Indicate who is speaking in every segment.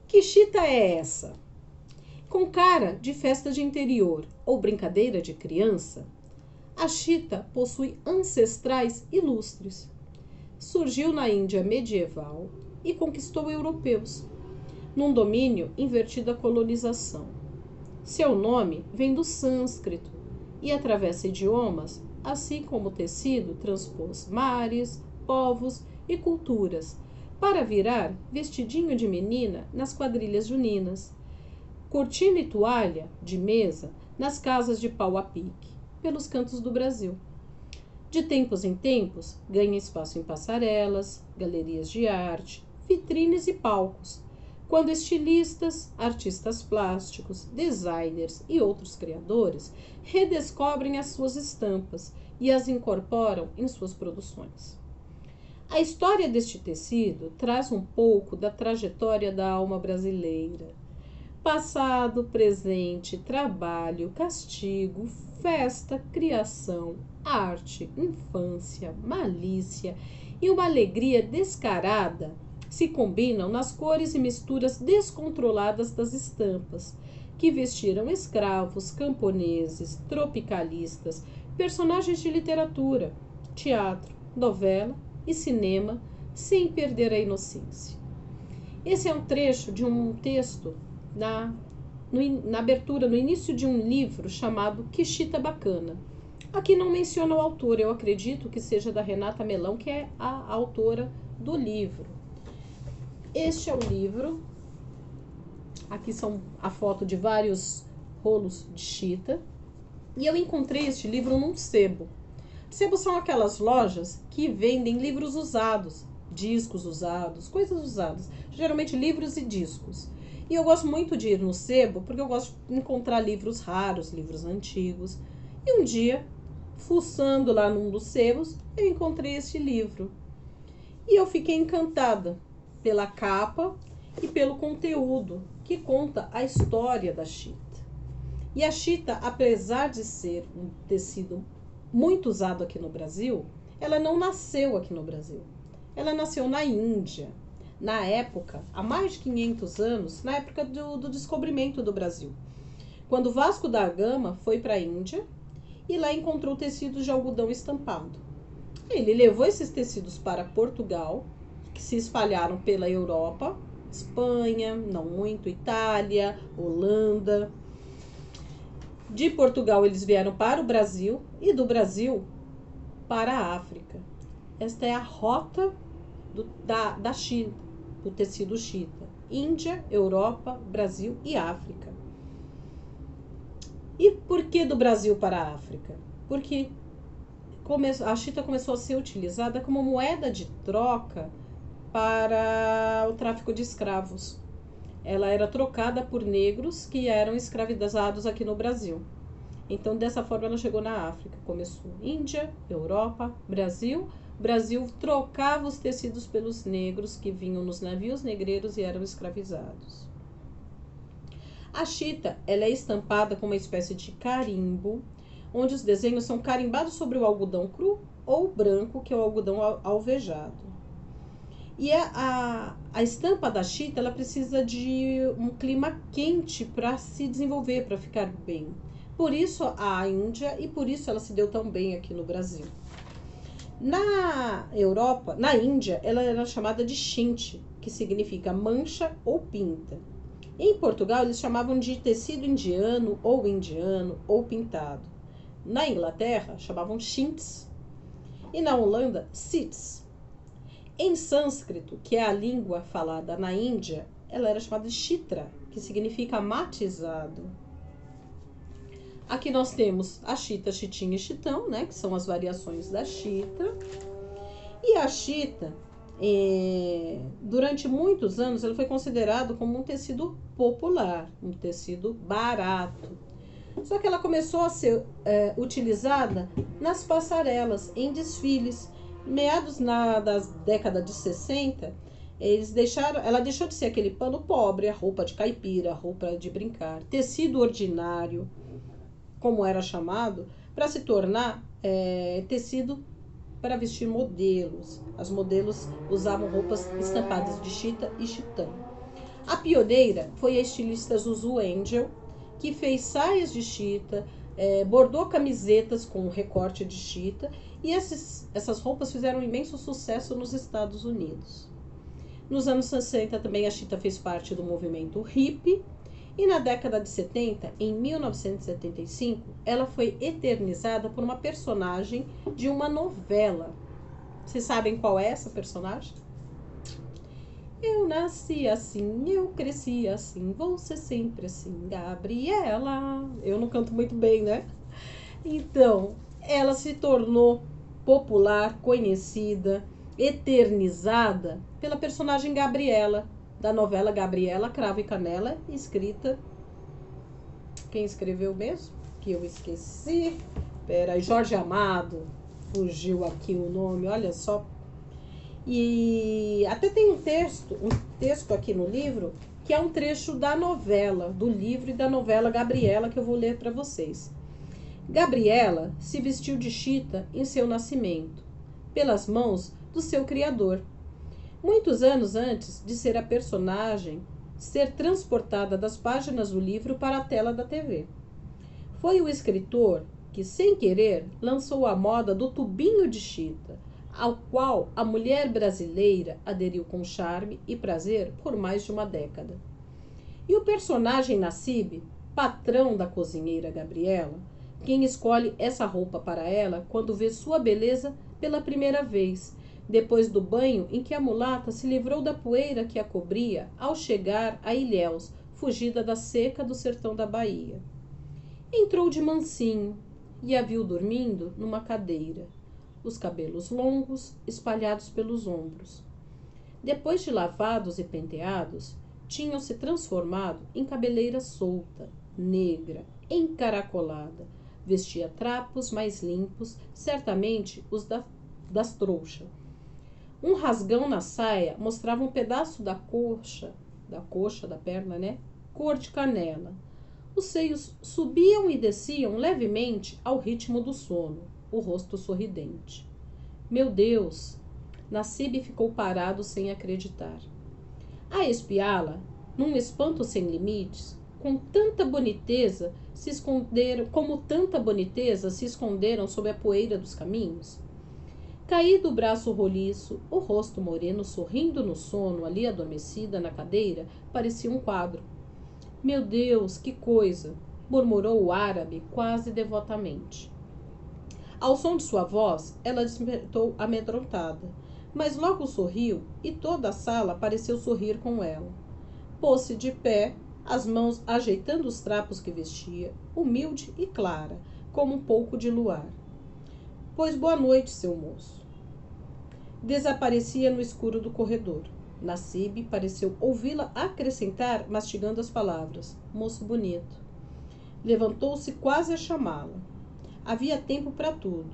Speaker 1: Que chita é essa? Com cara de festa de interior ou brincadeira de criança, a chita possui ancestrais ilustres. Surgiu na Índia medieval e conquistou europeus, num domínio invertido à colonização. Seu nome vem do sânscrito e atravessa idiomas, assim como o tecido transpôs mares, povos e culturas, para virar vestidinho de menina nas quadrilhas juninas, cortina e toalha de mesa nas casas de pau a pique, pelos cantos do Brasil. De tempos em tempos, ganha espaço em passarelas, galerias de arte, vitrines e palcos, quando estilistas, artistas plásticos, designers e outros criadores redescobrem as suas estampas e as incorporam em suas produções. A história deste tecido traz um pouco da trajetória da alma brasileira. Passado, presente, trabalho, castigo, festa, criação, arte, infância, malícia e uma alegria descarada se combinam nas cores e misturas descontroladas das estampas, que vestiram escravos, camponeses, tropicalistas, personagens de literatura, teatro, novela e cinema, sem perder a inocência. Esse é um trecho de um texto na abertura, no início de um livro chamado Que Chita Bacana. Aqui não menciona o autor, eu acredito que seja da Renata Melão, que é a autora do livro. Este é o livro. Aqui são a foto de vários rolos de chita. E eu encontrei este livro num sebo. Sebos são aquelas lojas que vendem livros usados, discos usados, coisas usadas. Geralmente livros e discos. E eu gosto muito de ir no sebo porque eu gosto de encontrar livros raros, livros antigos. E um dia, fuçando lá num dos sebos, eu encontrei este livro. E eu fiquei encantada pela capa e pelo conteúdo que conta a história da chita. E a chita, apesar de ser um tecido muito usado aqui no Brasil, ela não nasceu aqui no Brasil. Ela nasceu na Índia, na época, há mais de 500 anos, na época do descobrimento do Brasil. Quando Vasco da Gama foi para a Índia e lá encontrou tecidos de algodão estampado. Ele levou esses tecidos para Portugal, que se espalharam pela Europa, Espanha, não muito, Itália, Holanda. De Portugal eles vieram para o Brasil e do Brasil para a África. Esta é a rota da chita, do tecido chita. Índia, Europa, Brasil e África. E por que do Brasil para a África? Porque a chita começou a ser utilizada como moeda de troca para o tráfico de escravos. Ela era trocada por negros que eram escravizados aqui no Brasil. Então, dessa forma, ela chegou na África. Começou Índia, Europa, Brasil. Brasil trocava os tecidos pelos negros que vinham nos navios negreiros e eram escravizados. A chita, ela é estampada com uma espécie de carimbo, onde os desenhos são carimbados sobre o algodão cru ou branco, que é o algodão alvejado. E a estampa da chita, ela precisa de um clima quente para se desenvolver, para ficar bem. Por isso a Índia e por isso ela se deu tão bem aqui no Brasil. Na Europa, na Índia, ela era chamada de chinte, que significa mancha ou pinta. Em Portugal, eles chamavam de tecido indiano ou pintado. Na Inglaterra, chamavam chints. E na Holanda, sits. Em sânscrito, que é a língua falada na Índia, ela era chamada de chitra, que significa matizado. Aqui nós temos a chita, chitinha e chitão, né, que são as variações da chita. E a chita, durante muitos anos, ela foi considerada como um tecido popular, um tecido barato. Só que ela começou a ser utilizada nas passarelas, em desfiles. Meados da década de 60, ela deixou de ser aquele pano pobre, a roupa de caipira, a roupa de brincar, tecido ordinário, como era chamado, para se tornar tecido para vestir modelos. As modelos usavam roupas estampadas de chita e chitão. A pioneira foi a estilista Zuzu Angel, que fez saias de chita, bordou camisetas com recorte de chita, e essas roupas fizeram um imenso sucesso nos Estados Unidos. Nos anos 60 também a chita fez parte do movimento hippie, e na década de 70, em 1975, ela foi eternizada por uma personagem de uma novela. Vocês sabem qual é essa personagem? Eu nasci assim, eu cresci assim, vou ser sempre assim, Gabriela. Eu não canto muito bem, né? Então, ela se tornou popular, conhecida, eternizada pela personagem Gabriela, da novela Gabriela, Cravo e Canela, escrita... Quem escreveu mesmo? Que eu esqueci. Peraí, Jorge Amado. Fugiu aqui o nome, olha só. E até tem um texto aqui no livro, que é um trecho da novela, do livro e da novela Gabriela, que eu vou ler para vocês. Gabriela se vestiu de chita em seu nascimento, pelas mãos do seu criador. Muitos anos antes de ser a personagem ser transportada das páginas do livro para a tela da TV. Foi o escritor que, sem querer, lançou a moda do tubinho de chita, ao qual a mulher brasileira aderiu com charme e prazer por mais de uma década. E o personagem Nassib, patrão da cozinheira Gabriela, quem escolhe essa roupa para ela quando vê sua beleza pela primeira vez, depois do banho em que a mulata se livrou da poeira que a cobria ao chegar a Ilhéus, fugida da seca do sertão da Bahia. Entrou de mansinho e a viu dormindo numa cadeira, os cabelos longos espalhados pelos ombros. Depois de lavados e penteados, tinham se transformado em cabeleira solta, negra, encaracolada. Vestia trapos mais limpos, certamente os das trouxas. Um rasgão na saia mostrava um pedaço da coxa, da perna, né? Cor de canela. Os seios subiam e desciam levemente ao ritmo do sono, o rosto sorridente. Meu Deus! Nassib ficou parado sem acreditar. A espiá-la, num espanto sem limites, como tanta boniteza se esconderam sob a poeira dos caminhos. Caído o braço roliço, o rosto moreno sorrindo no sono, ali adormecida na cadeira, parecia um quadro. Meu Deus, que coisa! Murmurou o árabe quase devotamente. Ao som de sua voz, ela despertou amedrontada, mas logo sorriu e toda a sala pareceu sorrir com ela. Pôs-se de pé, as mãos ajeitando os trapos que vestia, humilde e clara, como um pouco de luar. Pois boa noite, seu moço. Desaparecia no escuro do corredor. Nassib pareceu ouvi-la acrescentar, mastigando as palavras. Moço bonito. Levantou-se quase a chamá-la. Havia tempo para tudo.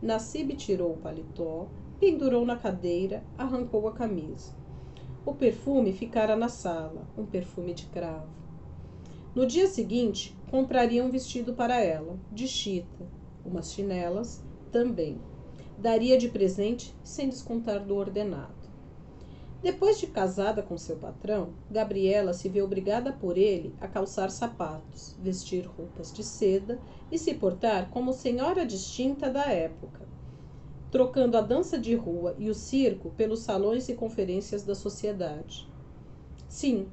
Speaker 1: Nassib tirou o paletó, pendurou na cadeira, arrancou a camisa. O perfume ficara na sala, um perfume de cravo. No dia seguinte, compraria um vestido para ela, de chita, umas chinelas, também. Daria de presente sem descontar do ordenado. Depois de casada com seu patrão, Gabriela se vê obrigada por ele a calçar sapatos, vestir roupas de seda e se portar como senhora distinta da época, trocando a dança de rua e o circo pelos salões e conferências da sociedade. Sim,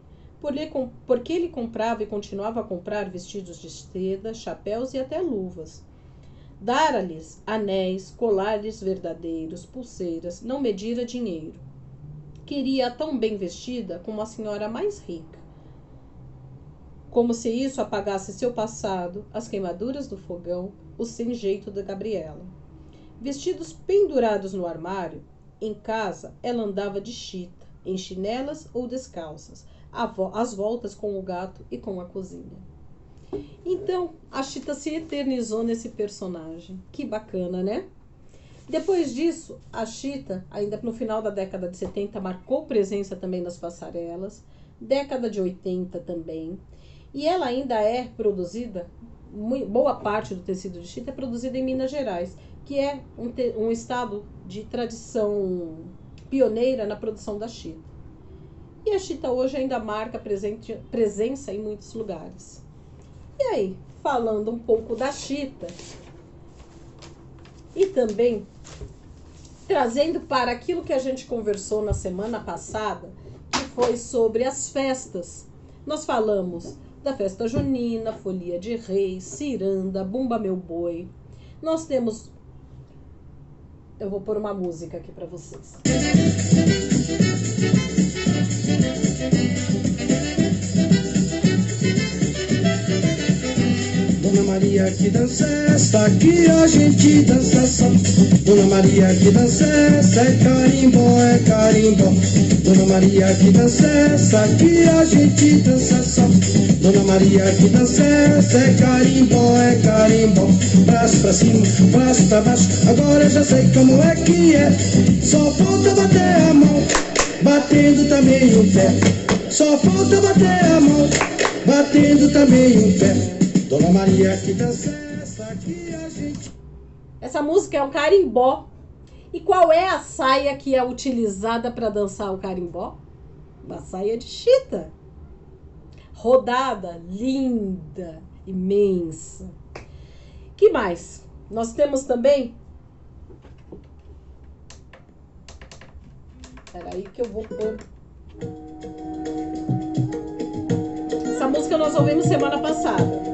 Speaker 1: porque ele comprava e continuava a comprar vestidos de seda, chapéus e até luvas. Dara-lhes anéis, colares verdadeiros, pulseiras, não medira dinheiro. Queria tão bem vestida como a senhora mais rica. Como se isso apagasse seu passado, as queimaduras do fogão, o sem jeito da Gabriela. Vestidos pendurados no armário, em casa ela andava de chita, em chinelas ou descalças, às voltas com o gato e com a cozinha. Então, a chita se eternizou nesse personagem. Que bacana, né? Depois disso, a chita, ainda no final da década de 70, marcou presença também nas passarelas, década de 80 também, e ela ainda é produzida, boa parte do tecido de chita é produzida em Minas Gerais, que é um estado de tradição pioneira na produção da chita. E a chita hoje ainda marca presença em muitos lugares. E aí, falando um pouco da chita, e também trazendo para aquilo que a gente conversou na semana passada, que foi sobre as festas. Nós falamos da festa junina, folia de reis, ciranda, bumba meu boi. Nós temos... Eu vou pôr uma música aqui para vocês.
Speaker 2: Dona Maria, que dança é essa que a gente dança só? Dona Maria, que dança é essa? É carimbó, é carimbó. Dona Maria, que dança é essa que a gente dança só? Dona Maria, que dança é essa? É carimbó, é carimbó. Braço pra cima, braço pra baixo, agora eu já sei como é que é. Só falta bater a mão, batendo também o pé. Só falta bater a mão, batendo também o pé. Dona Maria, que dança é essa que a gente...
Speaker 1: Essa música é um carimbó. E qual é a saia que é utilizada para dançar o carimbó? Uma saia de chita. Rodada, linda, imensa. Que mais? Nós temos também... Peraí que eu vou pôr... Essa música nós ouvimos semana passada.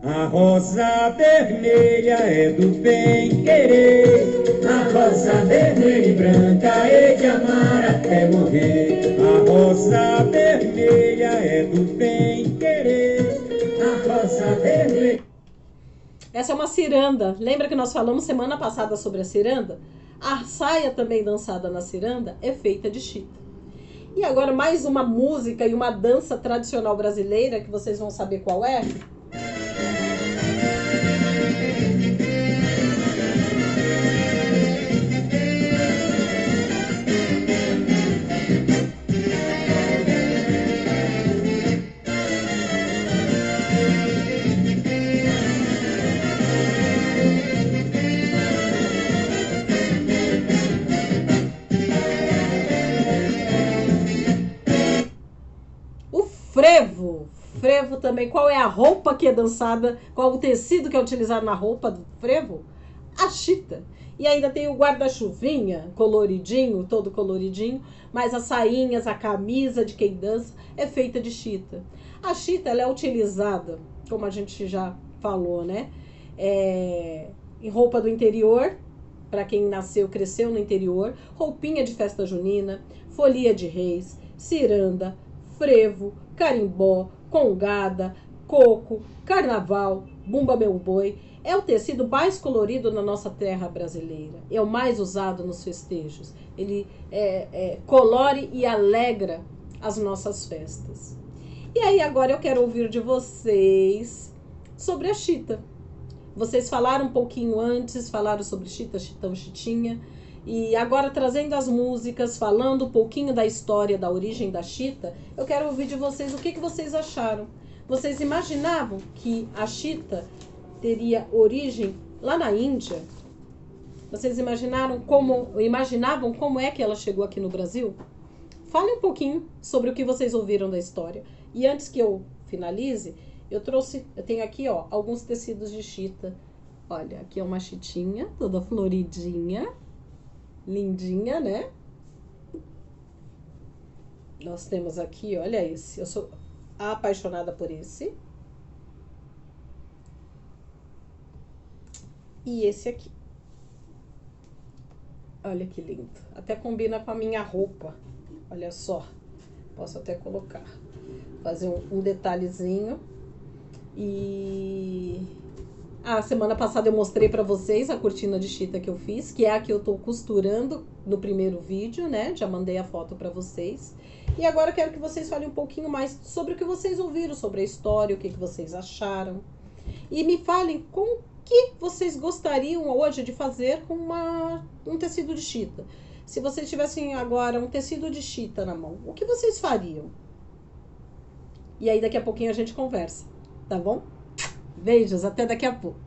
Speaker 2: A rosa vermelha é do bem-querer, a rosa vermelha e branca é de amar até morrer. A rosa vermelha é do bem-querer, a rosa vermelha...
Speaker 1: Essa é uma ciranda. Lembra que nós falamos semana passada sobre a ciranda? A saia também dançada na ciranda é feita de chita. E agora mais uma música e uma dança tradicional brasileira que vocês vão saber qual é. Frevo. Frevo também. Qual é a roupa que é dançada? Qual o tecido que é utilizado na roupa do frevo? A chita. E ainda tem o guarda-chuvinha, coloridinho, todo coloridinho. Mas as sainhas, a camisa de quem dança é feita de chita. A chita, ela é utilizada, como a gente já falou, né? Em roupa do interior, para quem nasceu, cresceu no interior. Roupinha de festa junina, folia de reis, ciranda, frevo, carimbó, congada, coco, carnaval, bumba meu boi. É o tecido mais colorido na nossa terra brasileira. É o mais usado nos festejos. Ele colore e alegra as nossas festas. E aí agora eu quero ouvir de vocês sobre a chita. Vocês falaram um pouquinho antes, falaram sobre chita, chitão, chitinha. E agora trazendo as músicas, falando um pouquinho da história, da origem da chita, eu quero ouvir de vocês o que vocês acharam. Vocês imaginavam que a chita teria origem lá na Índia? Vocês imaginavam como é que ela chegou aqui no Brasil? Fale um pouquinho sobre o que vocês ouviram da história. E antes que eu finalize, eu tenho aqui, ó, alguns tecidos de chita. Olha, aqui é uma chitinha, toda floridinha. Lindinha, né? Nós temos aqui, olha esse. Eu sou apaixonada por esse. E esse aqui. Olha que lindo. Até combina com a minha roupa. Olha só. Posso até colocar. Fazer um detalhezinho. E... a semana passada eu mostrei pra vocês a cortina de chita que eu fiz, que é a que eu tô costurando no primeiro vídeo, né? Já mandei a foto pra vocês. E agora eu quero que vocês falem um pouquinho mais sobre o que vocês ouviram, sobre a história, o que vocês acharam. E me falem que vocês gostariam hoje de fazer com um tecido de chita? Se vocês tivessem agora um tecido de chita na mão, o que vocês fariam? E aí daqui a pouquinho a gente conversa, tá bom? Beijos, até daqui a pouco.